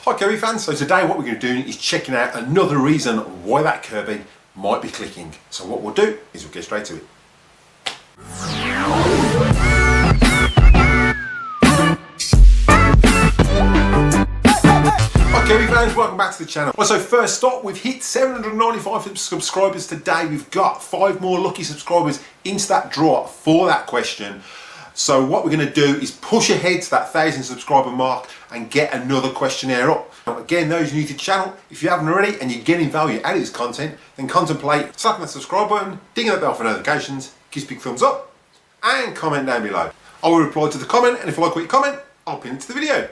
Hi Kirby fans, so today what we're going to do is checking out another reason why that Kirby might be clicking. So what we'll do is we'll get straight to it. Hi Kirby fans, welcome back to the channel. Well, so first up, we've hit 795 subscribers today. We've got 5 more lucky subscribers into that draw for that question. So what we're going to do is push ahead to that 1,000 subscriber mark and get another questionnaire up. Now, again, those new to the channel, if you haven't already and you're getting value out of this content, then contemplate slapping that subscribe button, dinging that bell for notifications, give us a big thumbs up, and comment down below. I will reply to the comment, and if you like what you comment, I'll pin it to the video.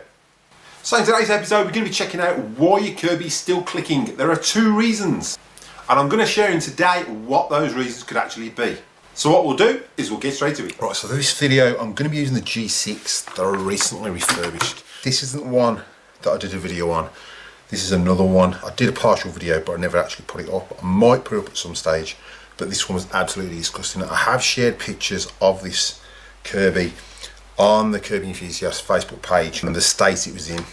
So in today's episode, we're going to be checking out why your Kirby's still clicking. There are 2 reasons, and I'm going to share in today what those reasons could actually be. So what we'll do is we'll get straight to it. Right, so this video, I'm going to be using the G6 that I recently refurbished. This isn't the one that I did a video on. This is another one. I did a partial video, but I never actually put it up. I might put it up at some stage, but this one was absolutely disgusting. I have shared pictures of this Kirby on the Kirby Enthusiast Facebook page and the state it was in.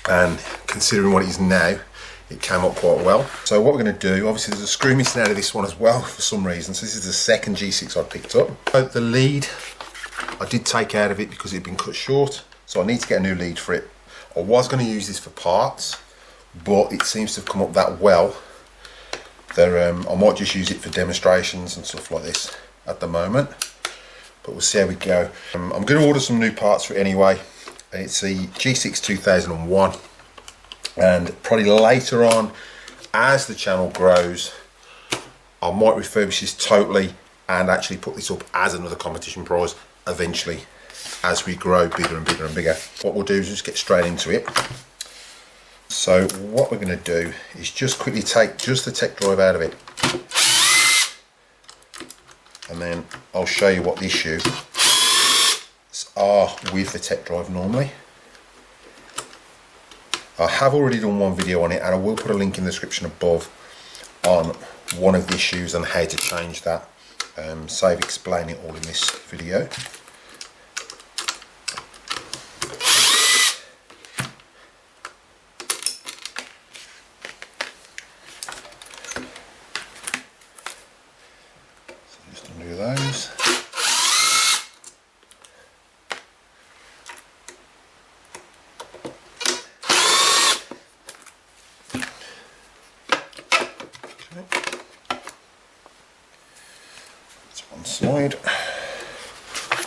And considering what it is now, it came up quite well. So what we're going to do, obviously there's a screw missing out of this one as well for some reason. So this is the second G6 I picked up. So the lead, I did take out of it because it had been cut short. So I need to get a new lead for it. I was going to use this for parts, but it seems to have come up that well that I might just use it for demonstrations and stuff like this at the moment. But we'll see how we go. I'm going to order some new parts for it anyway. And it's the G6 2001. And probably later on, as the channel grows, I might refurbish this totally and actually put this up as another competition prize eventually as we grow bigger and bigger and bigger. What we'll do is just get straight into it. So what we're going to do is just quickly take just the Techdrive out of it. And then I'll show you what the issues are with the Techdrive normally. I have already done one video on it, and I will put a link in the description above on one of the issues and how to change that. Save explaining it all in this video. So just undo those. Side.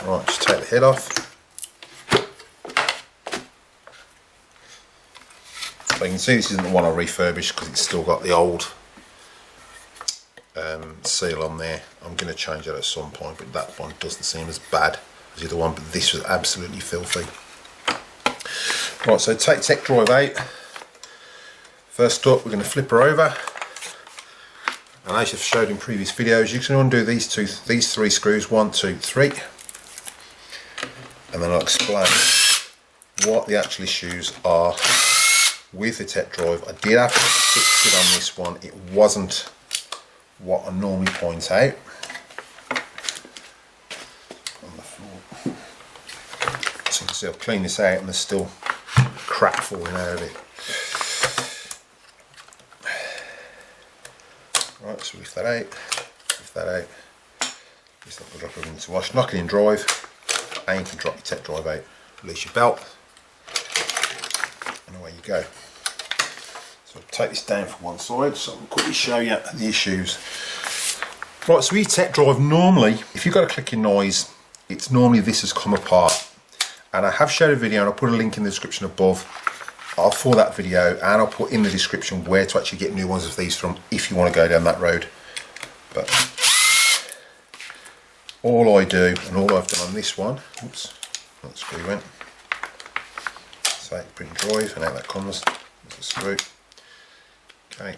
Right, just take the head off. So you can see this isn't the one I refurbished because it's still got the old seal on there. I'm going to change that at some point, but that one doesn't seem as bad as the other one, but this was absolutely filthy. Right, so take Techdrive out. First up, we're going to flip her over. And as I've showed in previous videos, you can undo these 3 screws, 1, 2, 3, and then I'll explain what the actual issues are with the Techdrive. I did have to fix it on this one. It wasn't what I normally point out on the floor. So you can see I've cleaned this out and there's still crap falling out of it. Right, so lift that out, just like a drop it into wash, knock it in drive, and you can drop your Techdrive out, release your belt, and away you go. So I'll take this down from one side so I can quickly show you the issues. Right, so with your Techdrive, normally, if you've got a clicking noise, it's normally this has come apart. And I have shared a video and I'll put a link in the description above for that video, and I'll put in the description where to actually get new ones of these from if you want to go down that road. But all I do, and all I've done on this one, oops, that screw went. So bring drive, and out that comes, there's a screw. Okay,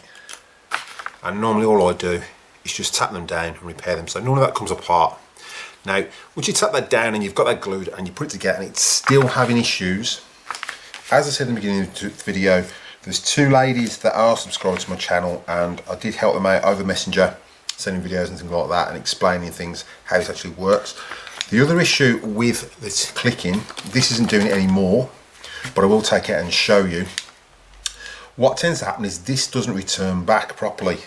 and normally all I do is just tap them down and repair them. So none of that comes apart. Now, once you tap that down and you've got that glued and you put it together and it's still having issues, as I said in the beginning of the video, there's 2 ladies that are subscribed to my channel, and I did help them out over Messenger, sending videos and things like that and explaining things, how this actually works. The other issue with this clicking, this isn't doing it anymore, but I will take it and show you, what tends to happen is this doesn't return back properly.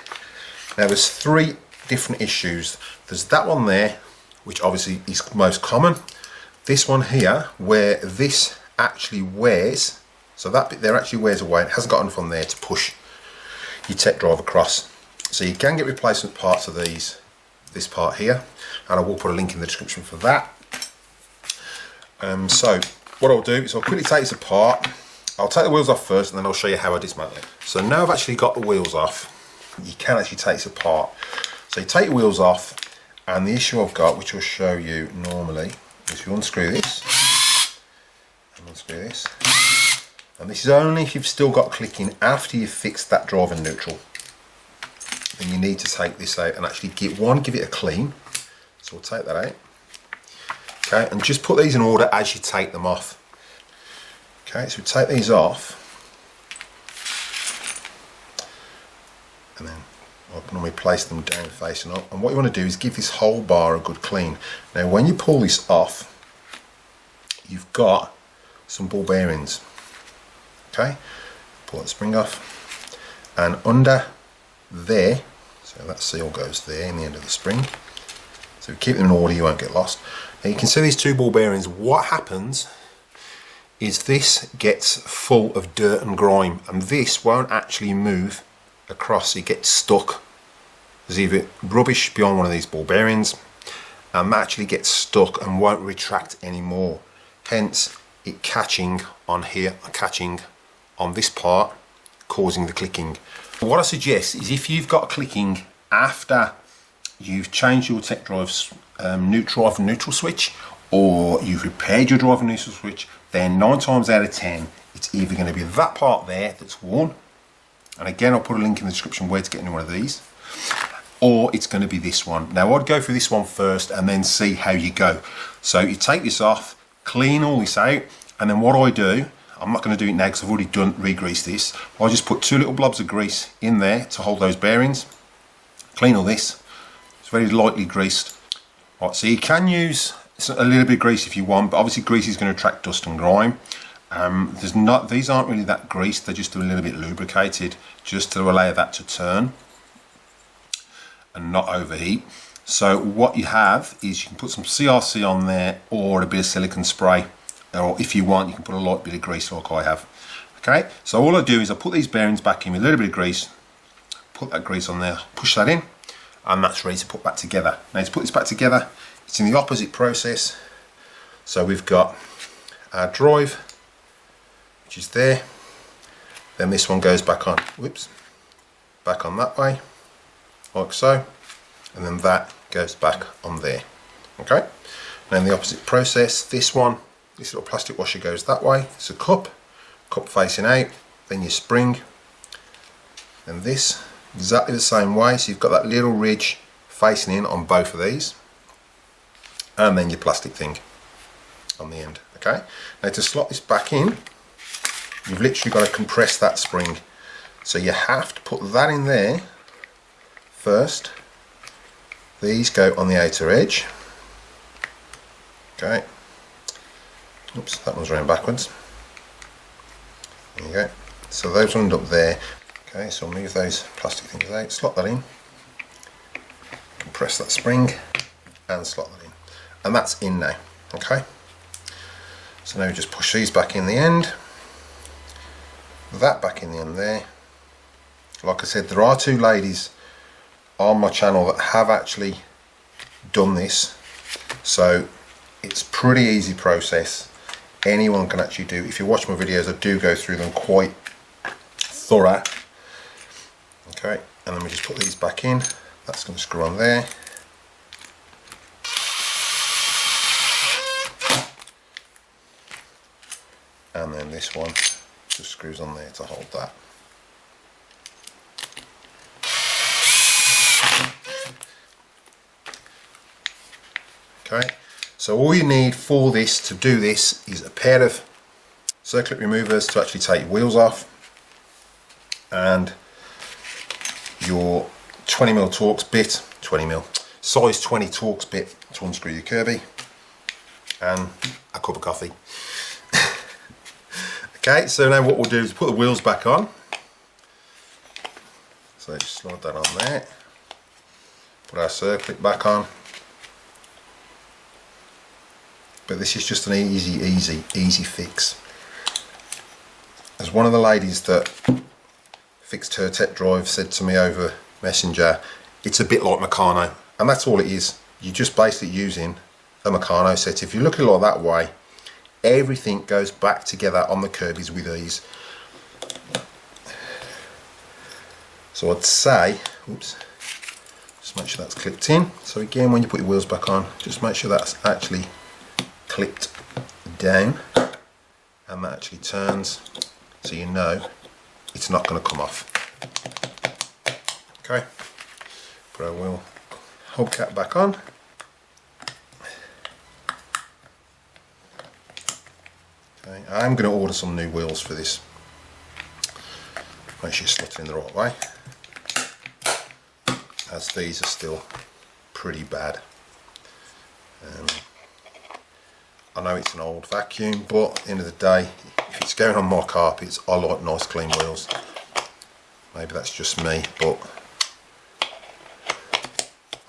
Now there's 3 different issues. There's that one there, which obviously is most common. This one here, where this actually wears, so that bit there actually wears away. It hasn't got enough on there to push your Techdrive across. So you can get replacement parts of these, this part here, and I will put a link in the description for that. So what I'll do is I'll quickly take this apart. I'll take the wheels off first and then I'll show you how I dismantle it. So now I've actually got the wheels off, you can actually take this apart. So you take your wheels off, and the issue I've got, which I'll show you normally, is if you unscrew this, and unscrew this, and this is only if you've still got clicking after you've fixed that drive and neutral. Then you need to take this out and actually give it a clean. So we'll take that out. Okay, and just put these in order as you take them off. Okay, so we take these off, and then open and we place them down facing up. And what you want to do is give this whole bar a good clean. Now when you pull this off, you've got some ball bearings. Okay, pull that spring off, and under there, so that seal goes there in the end of the spring. So keep them in order, you won't get lost. Now you can see these 2 ball bearings. What happens is this gets full of dirt and grime, and this won't actually move across. It gets stuck. There's either rubbish beyond one of these ball bearings, and that actually gets stuck and won't retract anymore. Hence it catching on here, catching on this part, causing the clicking. What I suggest is if you've got clicking after you've changed your Techdrive's drive and neutral switch, or you've repaired your drive and neutral switch, then 9 times out of 10 it's either going to be that part there that's worn, and again I'll put a link in the description where to get into one of these, or it's going to be this one. Now I'd go for this one first and then see how you go. So you take this off, clean all this out, and then what I do, I'm not going to do it now because I've already re-greased this. I just put 2 little blobs of grease in there to hold those bearings. Clean all this. It's very lightly greased. Right, so you can use a little bit of grease if you want, but obviously grease is going to attract dust and grime. These aren't really that greased, they're just a little bit lubricated, just to allow that to turn and not overheat. So what you have is you can put some CRC on there, or a bit of silicone spray, or if you want you can put a light bit of grease like I have. Okay, so all I do is I put these bearings back in with a little bit of grease, put that grease on there, push that in, and that's ready to put back together. Now to put this back together, it's in the opposite process. So we've got our drive, which is there, then this one goes back on, whoops, back on that way, like so, and then that goes back on there. Okay, now in the opposite process, this one, this little plastic washer goes that way, it's a cup facing out, then your spring, and this exactly the same way, so you've got that little ridge facing in on both of these, and then your plastic thing on the end. Okay, now to slot this back in, you've literally got to compress that spring, so you have to put that in there first. These go on the outer edge. Okay, oops, that one's running backwards. There you go, so those end up there. Okay, so I'll move those plastic things out, slot that in, compress that spring, and slot that in, and that's in now. Okay, so now we just push these back in the end, that back in the end there. Like I said, there are 2 ladies on my channel that have actually done this, so it's pretty easy process. Anyone can actually do. If you watch my videos, I do go through them quite thorough. Okay, and then we just put these back in. That's going to screw on there. And then this one just screws on there to hold that. Okay, so all you need for this, to do this, is a pair of circlip removers to actually take your wheels off, and your 20mm Torx bit, 20mm, size 20 Torx bit to unscrew your Kirby, and a cup of coffee. Okay, so now what we'll do is put the wheels back on. So just slide that on there. Put our circlip back on. But this is just an easy fix. As one of the ladies that fixed her Techdrive said to me over Messenger, it's a bit like Meccano, and that's all it is. You're just basically using a Meccano set. If you look at it like that way, everything goes back together on the Kirbys with ease. So I'd say, oops, just make sure that's clipped in. So again, when you put your wheels back on, just make sure that's actually clipped down and that actually turns, so you know it's not going to come off. Okay, put our wheel hubcap back on. Okay, I'm going to order some new wheels for this. Make sure you slot it in the right way, as these are still pretty bad. I know it's an old vacuum, but at the end of the day, if it's going on my carpets, I like nice clean wheels. Maybe that's just me, but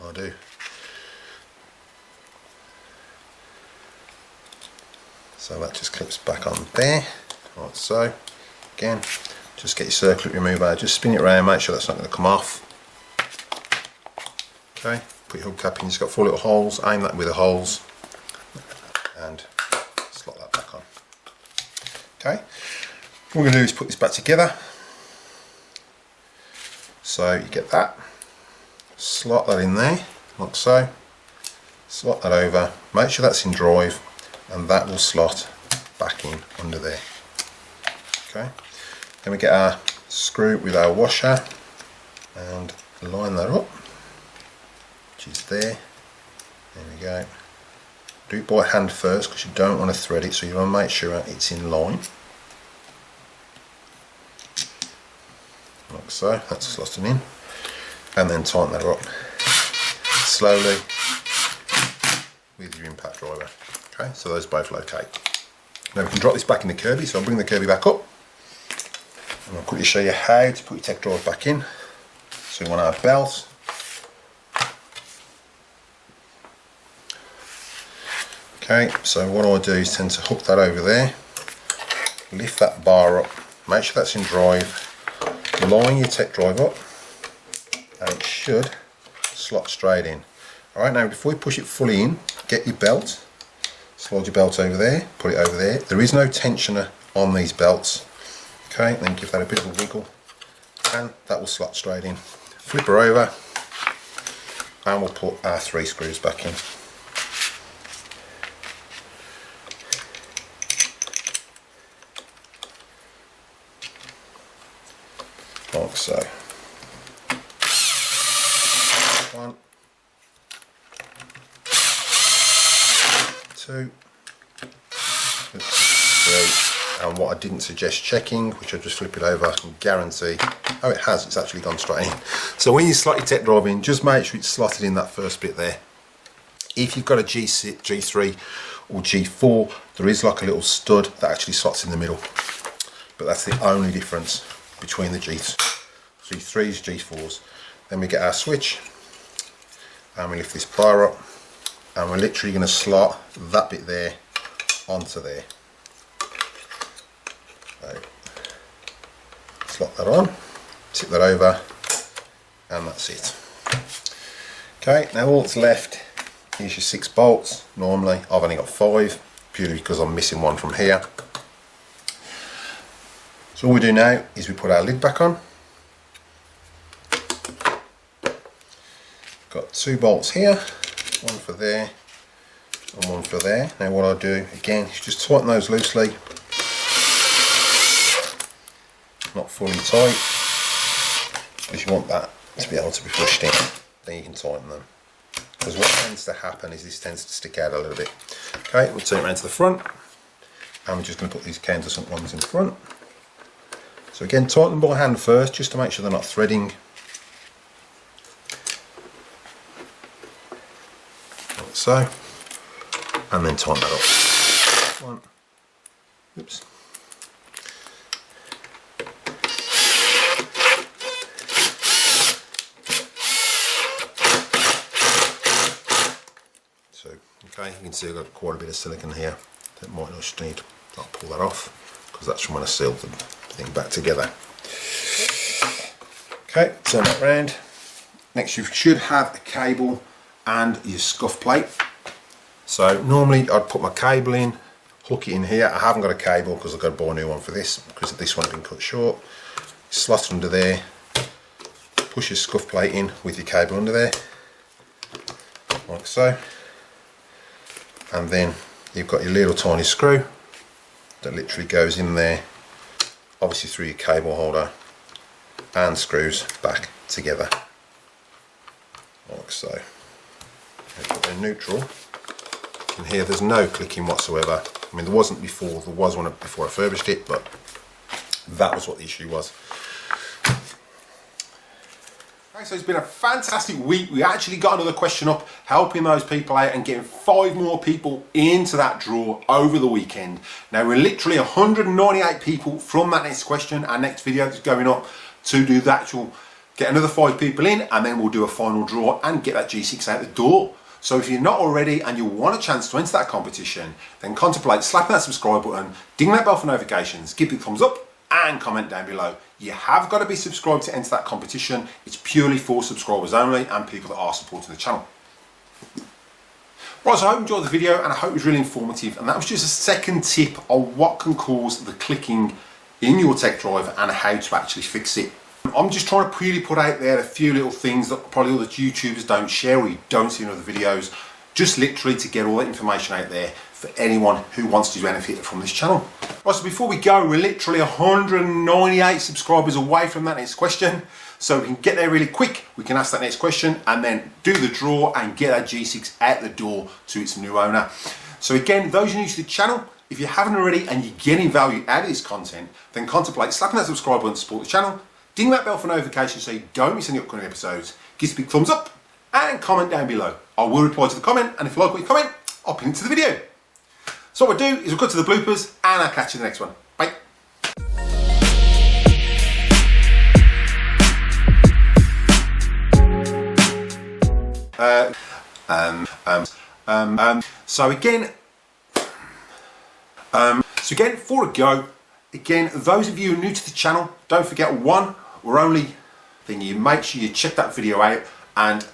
I do. So that just clips back on there, like so. Again, just get your circlip remover, just spin it around, make sure that's not going to come off. Okay, put your hubcap in, it's got 4 little holes, aim that with the holes and slot that back on. Okay, what we're going to do is put this back together. So you get that, slot that in there, like so, slot that over, make sure that's in drive, and that will slot back in under there. Okay, then we get our screw with our washer and line that up, which is there. There we go. Do it by hand first because you don't want to thread it, so you want to make sure it's in line. Like so, that's slotting in. And then tighten that up slowly with your impact driver. Okay, so those both locate. Now we can drop this back in the Kirby, so I'll bring the Kirby back up. And I'll quickly show you how to put your Techdrive back in. So we want our belt. Okay, so what I do is tend to hook that over there, lift that bar up, make sure that's in drive, line your Techdrive up, and it should slot straight in. Alright, now before you push it fully in, get your belt, slide your belt over there, put it over there. There is no tensioner on these belts. Okay, then give that a bit of a wiggle, and that will slot straight in. Flip her over, and we'll put our 3 screws back in. Like so. 1, 2, 3, and what I didn't suggest checking, which I'll just flip it over, I can guarantee, oh it has, it's actually gone straight in. So when you slot your Techdrive in, just make sure it's slotted in that first bit there. If you've got a G6, G3 or G4, there is like a little stud that actually slots in the middle, but that's the only difference between the G3s, G4s. Then we get our switch and we lift this bar up, and we're literally going to slot that bit there onto there. So, slot that on, tip that over, and that's it. Okay, now all that's left is your 6 bolts. Normally I've only got 5, purely because I'm missing one from here. So all we do now is we put our lid back on. Got 2 bolts here, one for there and one for there. Now what I do again is just tighten those loosely, not fully tight, because you want that to be able to be pushed in. Then you can tighten them, because what tends to happen is this tends to stick out a little bit. Okay, we'll turn it around to the front, and we're just going to put these countersunk ones in front. So again, tighten them by hand first, just to make sure they're not threading. Like so, and then tighten that up. 1, oops. Okay, you can see I've got quite a bit of silicone here. That might not just need, I'll pull that off because that's from when I sealed the thing back together. Okay, turn that round. Next you should have a cable and your scuff plate. So normally I'd put my cable in, hook it in here. I haven't got a cable because I've got to buy a new one for this because this one's been cut short. Slot it under there, push your scuff plate in with your cable under there, like so. And then you've got your little tiny screw that literally goes in there, obviously through your cable holder, and screws back together, like so. Put them in neutral. And here there's no clicking whatsoever. I mean, there wasn't before, there was one before I refurbished it, but that was what the issue was. Okay, so it's been a fantastic week. We actually got another question up, helping those people out and getting 5 more people into that draw over the weekend. Now we're literally 198 people from that next question. Our next video is going up to do the actual, get another 5 people in, and then we'll do a final draw and get that G6 out the door. So if you're not already and you want a chance to enter that competition, then contemplate slapping that subscribe button, ding that bell for notifications, give it a thumbs up and comment down below. You have got to be subscribed to enter that competition. It's purely for subscribers only and people that are supporting the channel. Right, so I hope you enjoyed the video and I hope it was really informative, and that was just a second tip on what can cause the clicking in your Techdrive and how to actually fix it. I'm just trying to really put out there a few little things that probably other YouTubers don't share or you don't see in other videos, just literally to get all that information out there for anyone who wants to benefit from this channel. Right, so before we go, we're literally 198 subscribers away from that next question, so we can get there really quick. We can ask that next question and then do the draw and get that G6 out the door to its new owner. So again, those new to the channel, if you haven't already and you're getting value out of this content, then contemplate slapping that subscribe button to support the channel. Ding that bell for notifications so you don't miss any upcoming episodes. Give us a big thumbs up and comment down below. I will reply to the comment, and if you like what you comment, I'll pin it to the video. So what we'll do is we'll cut to the bloopers and I'll catch you in the next one. Bye. So again, for a go, again, those of you who are new to the channel, don't forget, one, we're only thingy, make sure you check that video out and